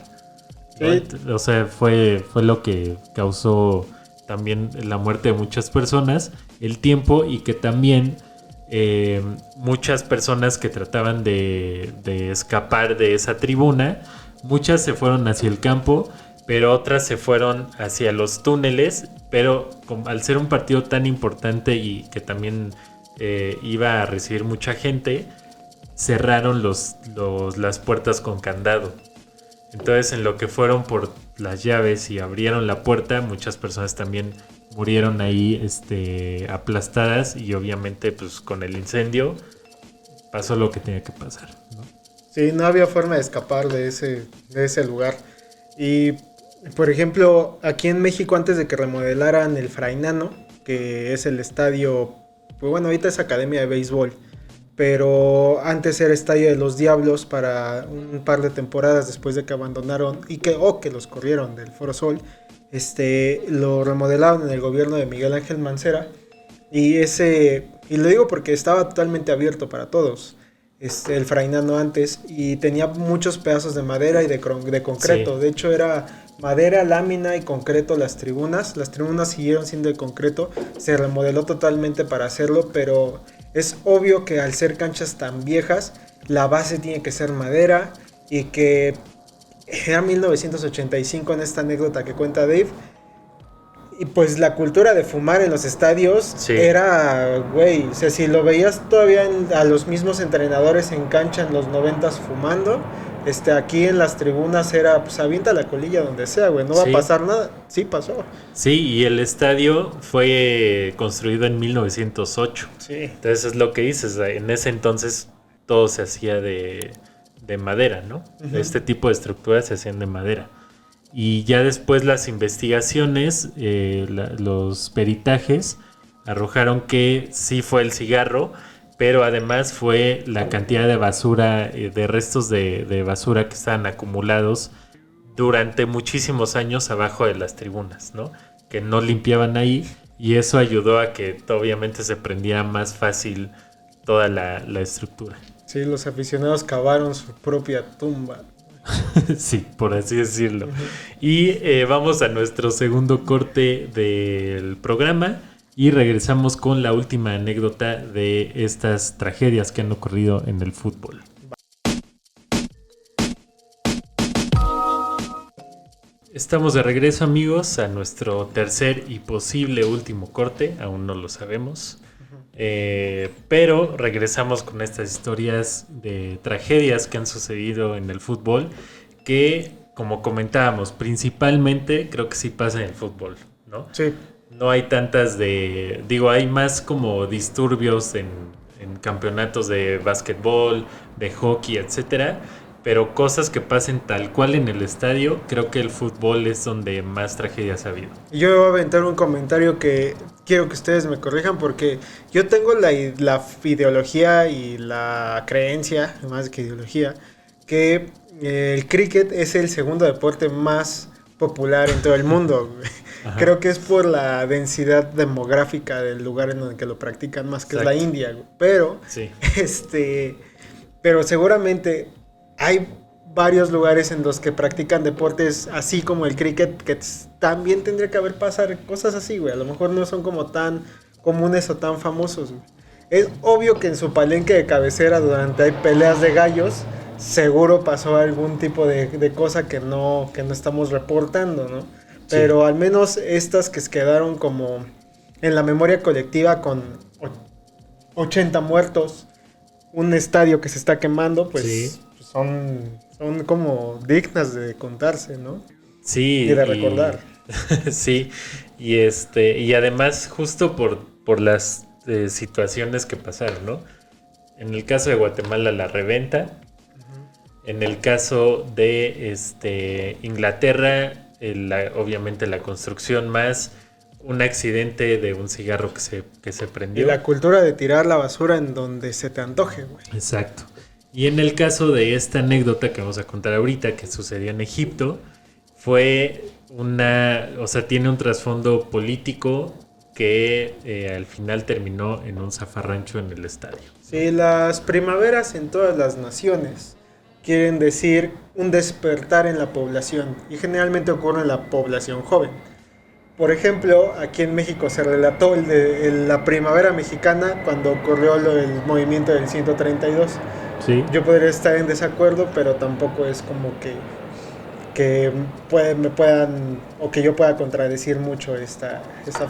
Speaker 3: ¿no?
Speaker 4: Sí.
Speaker 3: O sea, fue lo que causó también la muerte de muchas personas, el tiempo, y que también muchas personas que trataban de escapar de esa tribuna, muchas se fueron hacia el campo, pero otras se fueron hacia los túneles. Pero al ser un partido tan importante y que también iba a recibir mucha gente, cerraron las puertas con candado. Entonces, en lo que fueron por las llaves y abrieron la puerta, muchas personas también murieron ahí aplastadas, y obviamente pues con el incendio pasó lo que tenía que pasar, ¿no?
Speaker 4: Sí, no había forma de escapar de ese lugar. Y, por ejemplo, aquí en México, antes de que remodelaran el Frainano, que es el estadio, pues bueno, ahorita es academia de béisbol, pero antes era estadio de los Diablos para un par de temporadas después de que abandonaron y que los corrieron del Foro Sol. Lo remodelaron en el gobierno de Miguel Ángel Mancera, y lo digo porque estaba totalmente abierto para todos. El Frainano antes, y tenía muchos pedazos de madera y de concreto.
Speaker 3: Sí.
Speaker 4: De hecho era madera, lámina y concreto las tribunas siguieron siendo de concreto. Se remodeló totalmente para hacerlo, pero es obvio que al ser canchas tan viejas, la base tiene que ser madera, y que era 1985 en esta anécdota que cuenta Dave. Y pues la cultura de fumar en los estadios,
Speaker 3: sí,
Speaker 4: era, güey, o sea, si lo veías todavía a los mismos entrenadores en cancha en los 90s fumando, aquí en las tribunas era, pues avienta la colilla donde sea, güey, no va a pasar nada. Sí pasó.
Speaker 3: Sí, y el estadio fue construido en 1908.
Speaker 4: Sí.
Speaker 3: Entonces es lo que dices, en ese entonces todo se hacía de madera, ¿no?
Speaker 4: Uh-huh.
Speaker 3: Este tipo de estructuras se hacían de madera. Y ya después las investigaciones, los peritajes arrojaron que sí fue el cigarro, pero además fue la cantidad de basura, de restos de basura que estaban acumulados durante muchísimos años abajo de las tribunas, ¿no? Que no limpiaban ahí, y eso ayudó a que obviamente se prendiera más fácil toda la estructura.
Speaker 4: Sí, los aficionados cavaron su propia tumba.
Speaker 3: Sí, por así decirlo. Uh-huh. Y vamos a nuestro segundo corte del programa y regresamos con la última anécdota de estas tragedias que han ocurrido en el fútbol. Estamos de regreso, amigos, a nuestro tercer y posible último corte. Aún no lo sabemos. Pero regresamos con estas historias de tragedias que han sucedido en el fútbol, que, como comentábamos, principalmente creo que sí pasa en el fútbol, ¿no?
Speaker 4: Sí.
Speaker 3: No hay tantas hay más como disturbios en campeonatos de básquetbol, de hockey, etcétera. Pero cosas que pasen tal cual en el estadio, creo que el fútbol es donde más tragedias ha habido.
Speaker 4: Yo voy a aventar un comentario que quiero que ustedes me corrijan, porque yo tengo la ideología y la creencia, más que ideología, que el cricket es el segundo deporte más popular en todo el mundo. Creo que es por la densidad demográfica del lugar en donde lo practican, más que Exacto. Es la India. Pero, sí. Pero seguramente hay varios lugares en los que practican deportes así como el cricket, que también tendría que haber pasado cosas así, güey. A lo mejor no son como tan comunes o tan famosos, güey. Es obvio que en su palenque de cabecera, durante hay peleas de gallos, seguro pasó algún tipo de cosa que no estamos reportando, ¿no? Pero sí. Al menos estas que quedaron como en la memoria colectiva con 80 muertos, un estadio que se está quemando, pues... Sí. Son como dignas de contarse, ¿no?
Speaker 3: Sí.
Speaker 4: Y de recordar.
Speaker 3: Sí. Y además, justo por las situaciones que pasaron, ¿no? En el caso de Guatemala, la reventa. Uh-huh. En el caso de Inglaterra, obviamente la construcción, más un accidente de un cigarro que se prendió.
Speaker 4: Y la cultura de tirar la basura en donde se te antoje, güey.
Speaker 3: Exacto. Y en el caso de esta anécdota que vamos a contar ahorita, que sucedió en Egipto, tiene un trasfondo político que al final terminó en un zafarrancho en el estadio.
Speaker 4: Sí, las primaveras en todas las naciones quieren decir un despertar en la población, y generalmente ocurre en la población joven. Por ejemplo, aquí en México se relató la primavera mexicana cuando ocurrió el movimiento del 132.
Speaker 3: Sí.
Speaker 4: Yo podría estar en desacuerdo, pero tampoco es como que me puedan, o que yo pueda contradecir mucho esta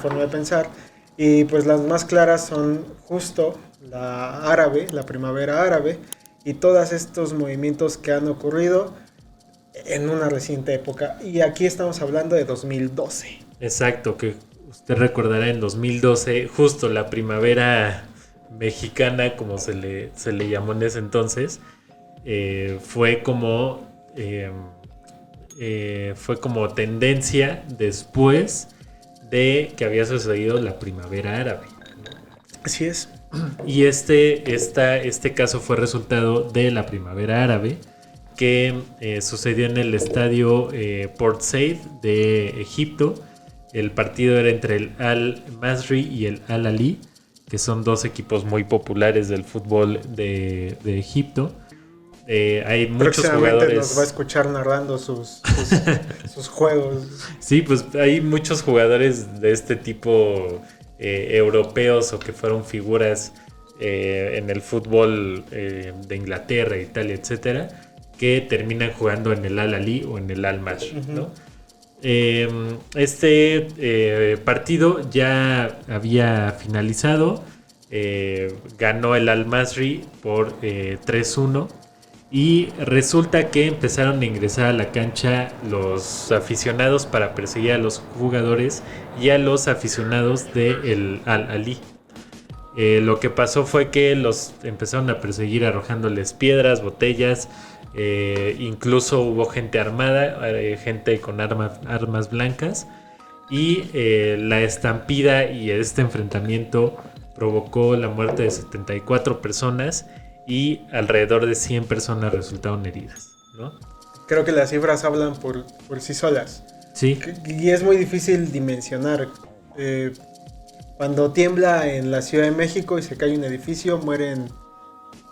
Speaker 4: forma de pensar. Y pues las más claras son justo la árabe, la primavera árabe, y todos estos movimientos que han ocurrido en una reciente época. Y aquí estamos hablando de 2012.
Speaker 3: Exacto, que usted recordará en 2012, justo la primavera mexicana, como se le llamó en ese entonces, fue como tendencia después de que había sucedido la primavera árabe.
Speaker 4: Así es.
Speaker 3: Y este caso fue resultado de la primavera árabe que sucedió en el estadio Port Said de Egipto. El partido era entre el Al-Masry y el Al-Ahly, que son dos equipos muy populares del fútbol de Egipto. Hay muchos jugadores.
Speaker 4: Nos va a escuchar narrando sus juegos.
Speaker 3: Sí, pues hay muchos jugadores de este tipo europeos o que fueron figuras en el fútbol de Inglaterra, Italia, etcétera, que terminan jugando en el Al-Ahly o en el Al-Masry, ¿no? Este partido ya había finalizado. Ganó el Al-Masry por 3-1. Y resulta que empezaron a ingresar a la cancha los aficionados para perseguir a los jugadores y a los aficionados del Al-Ahly. Lo que pasó fue que los empezaron a perseguir arrojándoles piedras, botellas. Incluso hubo gente armada, gente con armas blancas. Y la estampida y este enfrentamiento provocó la muerte de 74 personas. Y alrededor de 100 personas resultaron heridas, ¿no?
Speaker 4: Creo que las cifras hablan por sí solas.
Speaker 3: Sí.
Speaker 4: Y es muy difícil dimensionar. Cuando tiembla en la Ciudad de México y se cae un edificio,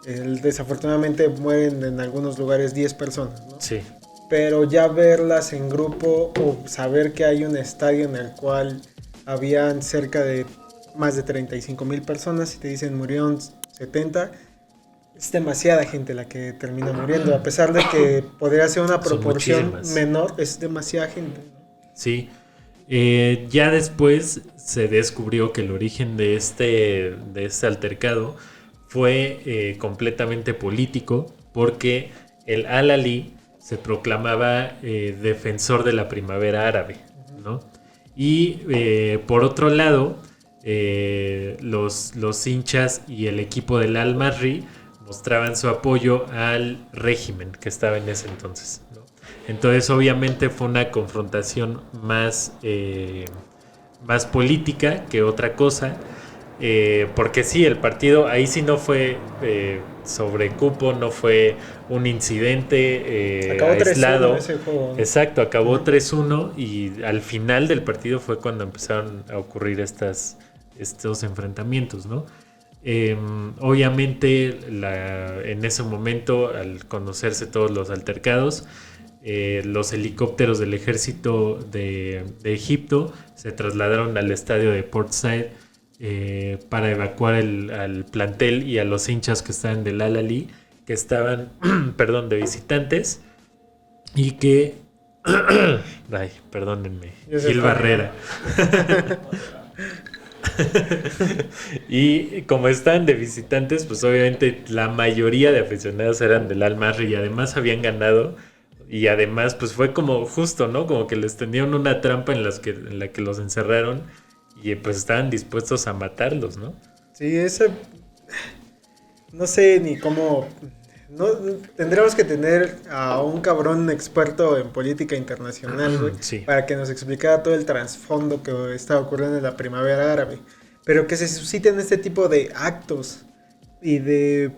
Speaker 4: desafortunadamente mueren en algunos lugares 10 personas, ¿no?
Speaker 3: Sí.
Speaker 4: Pero ya verlas en grupo o saber que hay un estadio en el cual habían cerca de más de 35,000 personas y te dicen murieron 70, es demasiada gente la que termina muriendo, a pesar de que podría ser una proporción menor, es demasiada gente.
Speaker 3: Sí, ya después se descubrió que el origen de este altercado fue completamente político, porque el Al-Ahly se proclamaba defensor de la primavera árabe, ¿no? Y por otro lado, los hinchas y el equipo del Al-Masry mostraban su apoyo al régimen que estaba en ese entonces, ¿no? Entonces obviamente fue una confrontación más política que otra cosa, porque sí, el partido ahí sí no fue sobre cupo, no fue un incidente
Speaker 4: acabó
Speaker 3: aislado.
Speaker 4: 3-1 ese juego, ¿no?
Speaker 3: Exacto, acabó 3-1 y al final del partido fue cuando empezaron a ocurrir estos enfrentamientos, ¿no? Obviamente en ese momento, al conocerse todos los altercados, los helicópteros del ejército de Egipto se trasladaron al estadio de Port Said para evacuar al plantel y a los hinchas que estaban del Al-Ahly, que estaban de visitantes, y que ay, perdónenme, Gil Barrera. Y como estaban de visitantes, pues obviamente la mayoría de aficionados eran del Al-Masry y además habían ganado. Y además pues fue como justo, ¿no? Como que les tenían una trampa en la que los encerraron y pues estaban dispuestos a matarlos, ¿no?
Speaker 4: Sí, no sé ni cómo. No, tendríamos que tener a un cabrón experto en política internacional, güey,
Speaker 3: sí,
Speaker 4: para que nos explicara todo el trasfondo que está ocurriendo en la primavera árabe. Pero que se susciten este tipo de actos y de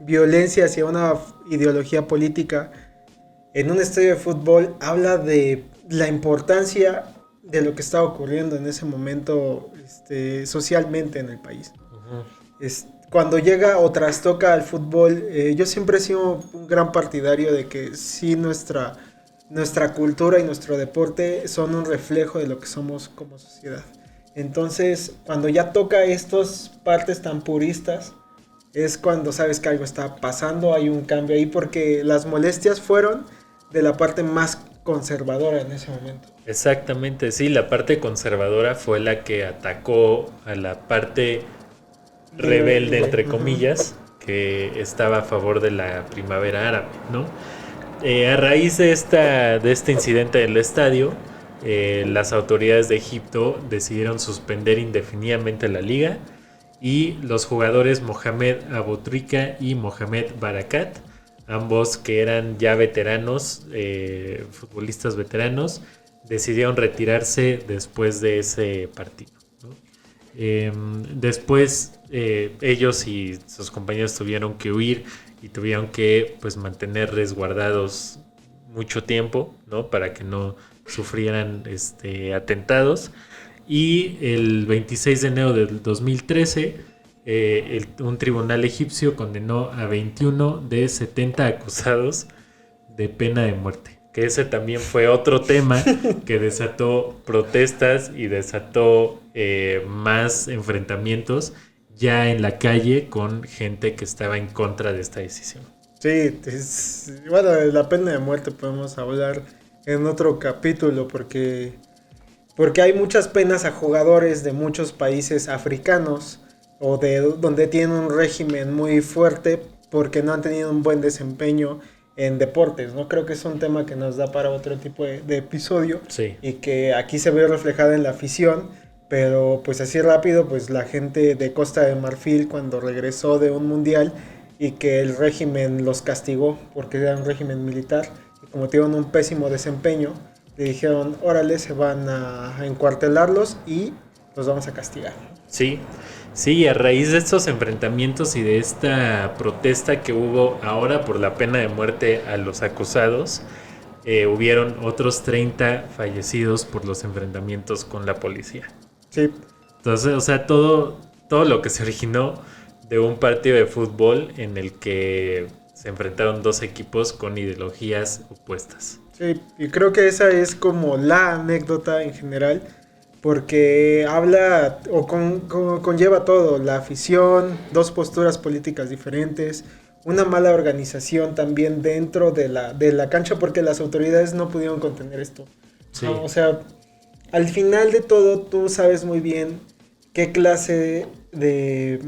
Speaker 4: violencia hacia una ideología política en un estadio de fútbol habla de la importancia de lo que está ocurriendo en ese momento socialmente en el país. Uh-huh. Cuando llega o trastoca al fútbol, yo siempre he sido un gran partidario de que sí nuestra cultura y nuestro deporte son un reflejo de lo que somos como sociedad. Entonces, cuando ya toca estas partes tan puristas, es cuando sabes que algo está pasando, hay un cambio ahí, porque las molestias fueron de la parte más conservadora en ese momento.
Speaker 3: Exactamente, sí, la parte conservadora fue la que atacó a la parte rebelde, entre comillas, que estaba a favor de la primavera árabe, ¿no? A raíz de este incidente del estadio, las autoridades de Egipto decidieron suspender indefinidamente la liga y los jugadores Mohamed Aboutrika y Mohamed Barakat, ambos que eran ya veteranos, futbolistas veteranos, decidieron retirarse después de ese partido, ¿no? Después ellos y sus compañeros tuvieron que huir y tuvieron que pues mantener resguardados mucho tiempo, ¿no? Para que no sufrieran atentados. Y el 26 de enero del 2013 un tribunal egipcio condenó a 21 de 70 acusados de pena de muerte. Que ese también fue otro tema que desató protestas y desató más enfrentamientos ya en la calle con gente que estaba en contra de esta decisión.
Speaker 4: Sí, bueno, de la pena de muerte podemos hablar en otro capítulo porque hay muchas penas a jugadores de muchos países africanos o de donde tienen un régimen muy fuerte porque no han tenido un buen desempeño en deportes, ¿no? Creo que es un tema que nos da para otro tipo de episodio.
Speaker 3: Sí.
Speaker 4: Y que aquí se ve reflejada en la afición, pero pues así rápido, pues la gente de Costa de Marfil cuando regresó de un mundial y que el régimen los castigó porque era un régimen militar y como tuvieron un pésimo desempeño, le dijeron, órale, se van a encuartelarlos y los vamos a castigar.
Speaker 3: Sí. Sí, a raíz de estos enfrentamientos y de esta protesta que hubo ahora por la pena de muerte a los acusados, hubieron otros 30 fallecidos por los enfrentamientos con la policía.
Speaker 4: Sí.
Speaker 3: Entonces, o sea, todo lo que se originó de un partido de fútbol en el que se enfrentaron dos equipos con ideologías opuestas.
Speaker 4: Sí, y creo que esa es como la anécdota en general, porque habla o conlleva todo, la afición, dos posturas políticas diferentes, una mala organización también dentro de la cancha, porque las autoridades no pudieron contener esto.
Speaker 3: Sí.
Speaker 4: ¿No? O sea, al final de todo tú sabes muy bien qué clase de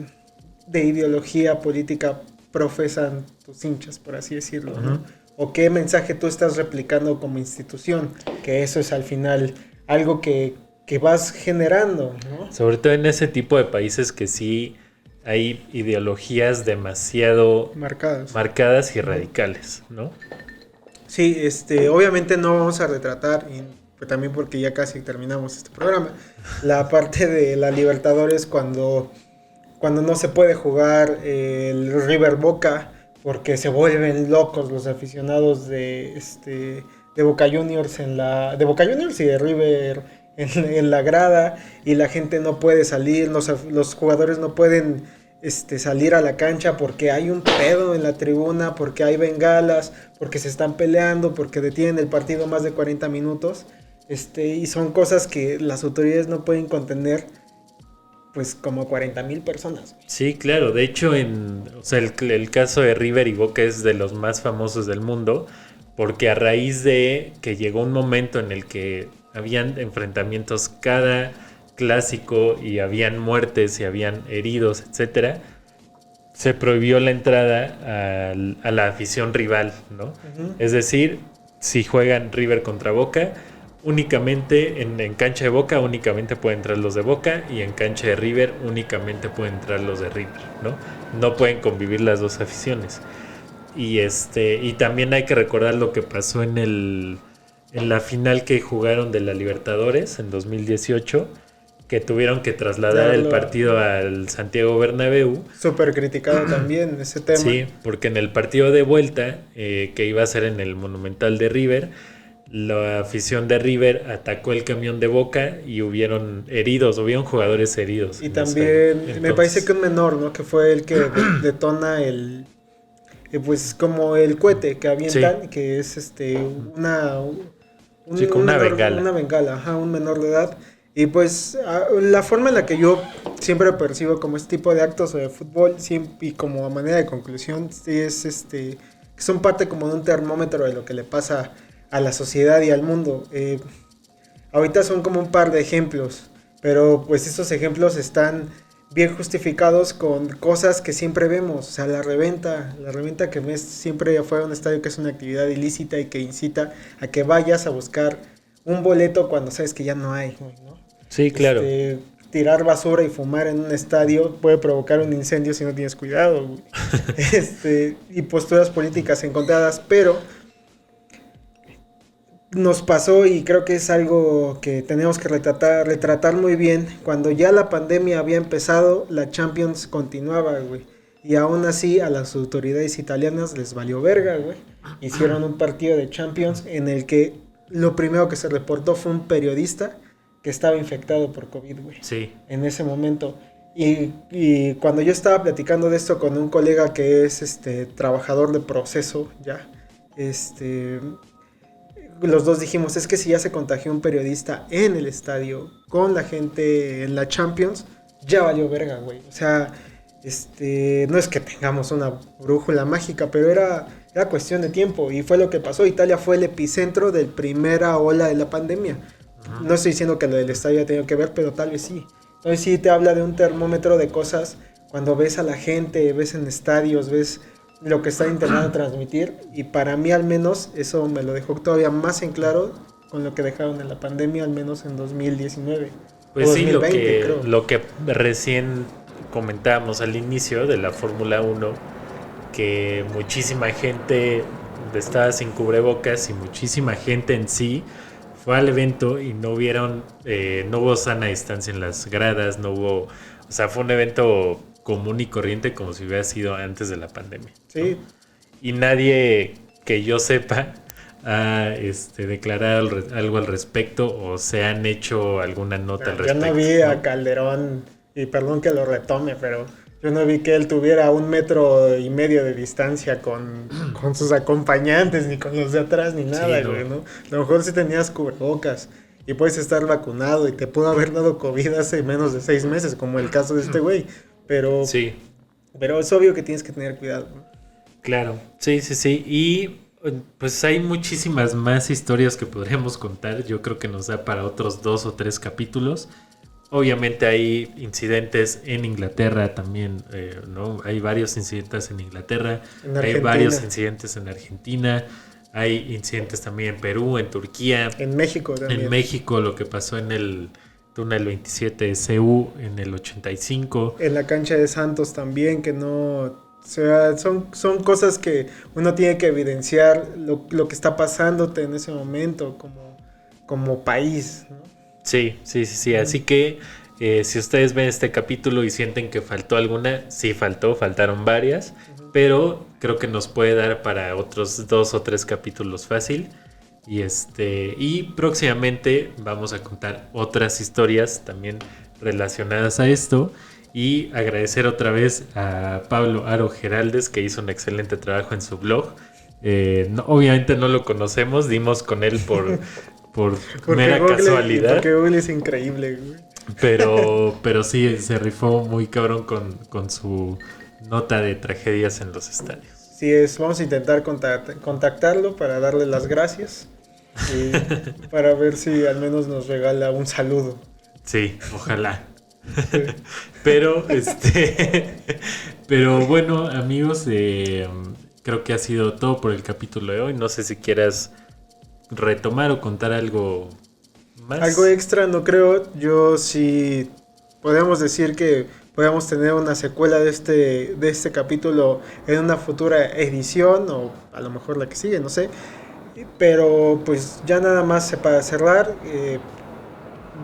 Speaker 4: ideología política profesan tus hinchas, por así decirlo, ¿no?
Speaker 3: Uh-huh.
Speaker 4: O qué mensaje tú estás replicando como institución, que eso es al final algo que vas generando, ¿no?
Speaker 3: Sobre todo en ese tipo de países que sí hay ideologías demasiado marcadas y radicales, ¿no?
Speaker 4: Sí, obviamente no vamos a retratar, y pues también porque ya casi terminamos este programa, la parte de la Libertadores cuando no se puede jugar el River Boca porque se vuelven locos los aficionados de Boca Juniors de Boca Juniors y de River en la grada, y la gente no puede salir, los jugadores no pueden salir a la cancha porque hay un pedo en la tribuna, porque hay bengalas, porque se están peleando, porque detienen el partido más de 40 minutos, y son cosas que las autoridades no pueden contener, pues como 40,000 personas.
Speaker 3: Sí, claro, de hecho el caso de River y Boca es de los más famosos del mundo, porque a raíz de que llegó un momento en el que habían enfrentamientos cada clásico y habían muertes y habían heridos, etcétera, se prohibió la entrada a la afición rival, ¿no? Uh-huh. Es decir, si juegan River contra Boca, únicamente en cancha de Boca únicamente pueden entrar los de Boca y en cancha de River únicamente pueden entrar los de River, ¿no? No pueden convivir las dos aficiones. Y también hay que recordar lo que pasó en la final que jugaron de la Libertadores en 2018, que tuvieron que trasladar el partido al Santiago Bernabéu.
Speaker 4: Súper criticado también ese tema.
Speaker 3: Sí, porque en el partido de vuelta, que iba a ser en el Monumental de River, la afición de River atacó el camión de Boca y hubieron jugadores heridos.
Speaker 4: Y también me parece que un menor, ¿no? Que fue el que detona pues como el cohete que avientan, sí. Que es una
Speaker 3: bengala.
Speaker 4: Una bengala, ajá, un menor de edad. Y pues la forma en la que yo siempre percibo como este tipo de actos de fútbol, y como a manera de conclusión, es que son parte como de un termómetro de lo que le pasa a la sociedad y al mundo. Ahorita son como un par de ejemplos, pero pues esos ejemplos están bien justificados con cosas que siempre vemos. O sea, la reventa que siempre fue un estadio que es una actividad ilícita y que incita a que vayas a buscar un boleto cuando sabes que ya no hay, ¿no?
Speaker 3: Sí, claro.
Speaker 4: Tirar basura y fumar en un estadio puede provocar un incendio si no tienes cuidado, güey. Y posturas políticas encontradas, pero nos pasó y creo que es algo que tenemos que retratar muy bien. Cuando ya la pandemia había empezado, la Champions continuaba, güey. Y aún así a las autoridades italianas les valió verga, güey. Hicieron un partido de Champions en el que lo primero que se reportó fue un periodista que estaba infectado por COVID, güey.
Speaker 3: Sí.
Speaker 4: En ese momento. Y cuando yo estaba platicando de esto con un colega que es trabajador de proceso, ya, los dos dijimos, es que si ya se contagió un periodista en el estadio con la gente en la Champions, ya valió verga, güey. O sea, no es que tengamos una brújula mágica, pero era cuestión de tiempo y fue lo que pasó. Italia fue el epicentro de la primera ola de la pandemia. No estoy diciendo que lo del estadio haya tenido que ver, pero tal vez sí. Entonces sí te habla de un termómetro de cosas cuando ves a la gente, ves en estadios, ves lo que están intentando transmitir, y para mí al menos eso me lo dejó todavía más en claro con lo que dejaron en la pandemia, al menos en 2019.
Speaker 3: Pues sí,
Speaker 4: 2020,
Speaker 3: lo que recién comentábamos al inicio de la Fórmula 1, que muchísima gente estaba sin cubrebocas y muchísima gente en sí fue al evento y no hubo sana distancia en las gradas, o sea, fue un evento común y corriente como si hubiera sido antes de la pandemia.
Speaker 4: Sí.
Speaker 3: ¿No? Y nadie que yo sepa ha declarado algo al respecto o se han hecho alguna nota al respecto.
Speaker 4: Yo no vi a Calderón, y perdón que lo retome, pero yo no vi que él tuviera 1,5 metros de distancia con sus acompañantes, ni con los de atrás, ni nada,
Speaker 3: sí,
Speaker 4: güey, ¿no? A lo mejor si tenías cubrebocas y puedes estar vacunado y te pudo haber dado COVID hace menos de 6 meses, como el caso de este güey. Pero es obvio que tienes que tener cuidado, ¿no?
Speaker 3: Claro, sí. Y pues hay muchísimas más historias que podríamos contar. Yo creo que nos da para otros 2 o 3 capítulos. Obviamente hay incidentes en Inglaterra también, ¿no? Hay varios incidentes en Inglaterra, hay varios incidentes en Argentina, hay incidentes también en Perú, en Turquía.
Speaker 4: En México también.
Speaker 3: En México, lo que pasó en el túnel 27 de CU en el 85.
Speaker 4: En la cancha de Santos también, que no... O sea, son cosas que uno tiene que evidenciar lo que está pasándote en ese momento como país, ¿no?
Speaker 3: Sí. Así que si ustedes ven este capítulo y sienten que faltó alguna, sí faltaron varias, pero creo que nos puede dar para otros 2 o 3 capítulos fácil. Y próximamente vamos a contar otras historias también relacionadas a esto. Y agradecer otra vez a Pablo Aro Geraldes, que hizo un excelente trabajo en su blog. Obviamente no lo conocemos, dimos con él por mera casualidad.
Speaker 4: Porque Google es increíble, güey.
Speaker 3: Pero sí, se rifó muy cabrón con su nota de tragedias en los estadios.
Speaker 4: Sí, vamos a intentar contactarlo para darle las gracias y para ver si al menos nos regala un saludo.
Speaker 3: Sí, ojalá. Sí. Pero bueno, amigos, creo que ha sido todo por el capítulo de hoy. No sé si quieras retomar o contar algo más.
Speaker 4: Algo extra no creo. Yo sí podemos decir que podemos tener una secuela de este capítulo en una futura edición, o a lo mejor la que sigue, no sé. Pero pues ya nada más para cerrar,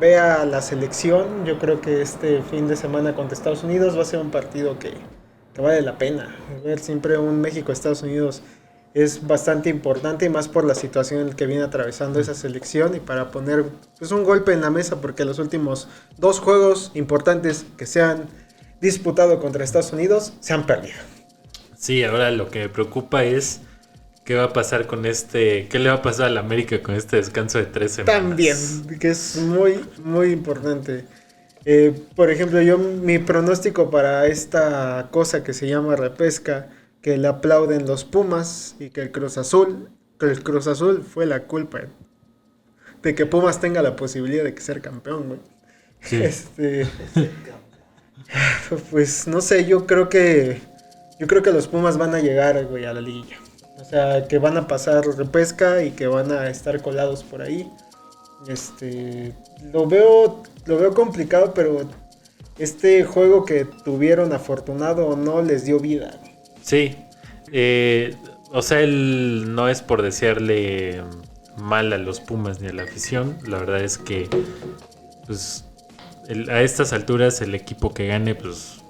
Speaker 4: vea la selección. Yo creo que este fin de semana contra Estados Unidos va a ser un partido que vale la pena. Ver siempre un México-Estados Unidos es bastante importante, y más por la situación en la que viene atravesando esa selección, y para poner pues un golpe en la mesa, porque los últimos 2 juegos importantes que se han disputado contra Estados Unidos se han perdido.
Speaker 3: Sí, ahora lo que me preocupa es qué va a pasar qué le va a pasar a la América con este descanso de 3 semanas.
Speaker 4: También, que es muy, muy importante. Por ejemplo, mi pronóstico para esta cosa que se llama repesca, que le aplauden los Pumas, y que el Cruz Azul fue la culpa de que Pumas tenga la posibilidad de ser campeón, güey.
Speaker 3: Sí.
Speaker 4: Pues no sé, yo creo que los Pumas van a llegar, güey, a la liguilla. O sea, que van a pasar repesca y que van a estar colados por ahí. Lo veo complicado, pero este juego que tuvieron, afortunado o no, les dio vida.
Speaker 3: Sí. O sea, él no es por desearle mal a los Pumas ni a la afición. La verdad es que, pues, a estas alturas el equipo que gane, pues,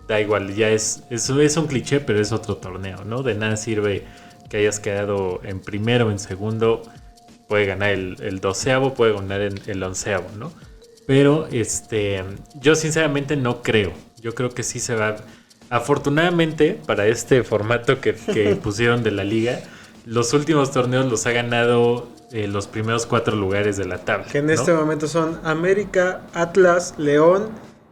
Speaker 3: da igual. Ya es un cliché, pero es otro torneo, ¿no? De nada sirve que hayas quedado en primero o en segundo. Puede ganar el 12avo, puede ganar el 11avo, ¿no? Pero yo sinceramente no creo. Yo creo que sí se va. Afortunadamente, para este formato que pusieron de la liga, los últimos torneos los ha ganado los primeros 4 lugares de la tabla.
Speaker 4: Que en
Speaker 3: ¿no?
Speaker 4: este momento son América, Atlas, León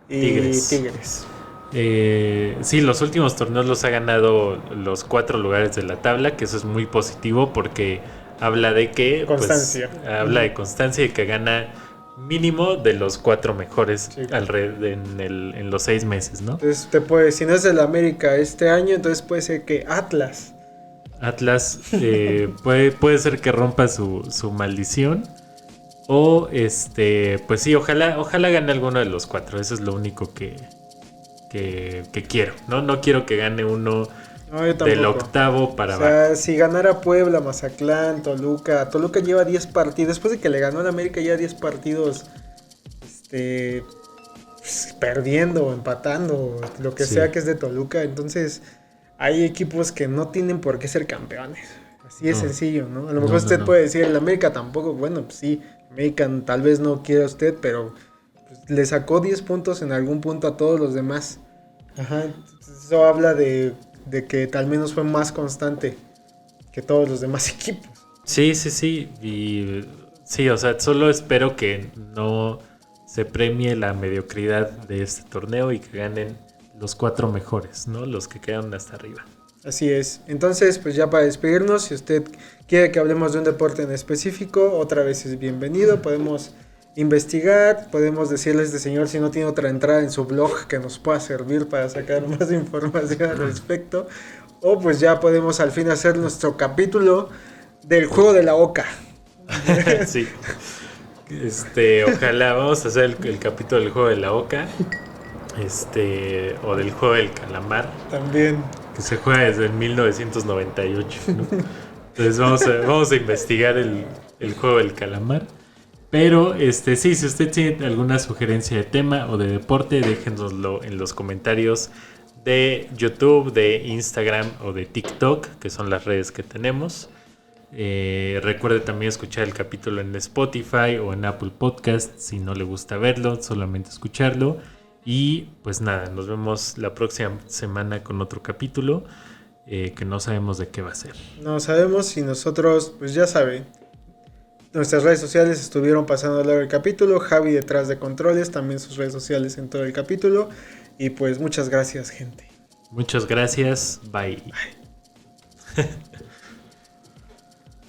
Speaker 4: y Tigres.
Speaker 3: Sí, los últimos torneos los ha ganado los 4 lugares de la tabla, que eso es muy positivo porque habla de que
Speaker 4: constancia.
Speaker 3: Pues, habla de constancia y que gana mínimo de los 4 mejores
Speaker 4: sí.
Speaker 3: en los 6 meses, ¿no?
Speaker 4: Entonces si no es del América este año, entonces puede ser que Atlas
Speaker 3: puede ser que rompa su maldición. O pues sí, ojalá gane alguno de los 4. Eso es lo único que quiero. No quiero que gane uno del octavo para abajo.
Speaker 4: O sea, si ganara Puebla, Mazatlán, Toluca lleva 10 partidos. Después de que le ganó al América, lleva 10 partidos pues, perdiendo o empatando, lo que sea que es de Toluca. Entonces, hay equipos que no tienen por qué ser campeones. Así es sencillo, ¿no? A lo mejor usted puede decir, el América tampoco. Bueno, pues sí, América tal vez no quiera usted, pero pues, le sacó 10 puntos en algún punto a todos los demás. Ajá, eso habla de que al menos fue más constante que todos los demás equipos.
Speaker 3: Sí. Y sí, o sea, solo espero que no se premie la mediocridad de este torneo y que ganen los 4 mejores, ¿no? Los que quedan hasta arriba.
Speaker 4: Así es. Entonces, pues ya para despedirnos, si usted quiere que hablemos de un deporte en específico, otra vez es bienvenido. Podemos investigar, podemos decirle a este señor si no tiene otra entrada en su blog que nos pueda servir para sacar más información al respecto, o pues ya podemos al fin hacer nuestro capítulo del juego de la oca.
Speaker 3: Sí. Ojalá vamos a hacer el capítulo del juego de la oca, o del juego del calamar.
Speaker 4: También.
Speaker 3: Que se juega desde 1998, ¿no? Entonces vamos a investigar el juego del calamar. Pero sí, si usted tiene alguna sugerencia de tema o de deporte, déjenoslo en los comentarios de YouTube, de Instagram o de TikTok, que son las redes que tenemos. Recuerde también escuchar el capítulo en Spotify o en Apple Podcast si no le gusta verlo, solamente escucharlo. Y pues nada, nos vemos la próxima semana con otro capítulo que no sabemos de qué va a ser.
Speaker 4: No sabemos, y nosotros, pues ya saben, nuestras redes sociales estuvieron pasando a lo largo del capítulo. Javi detrás de controles, también sus redes sociales en todo el capítulo. Y pues muchas gracias, gente.
Speaker 3: Muchas gracias, bye.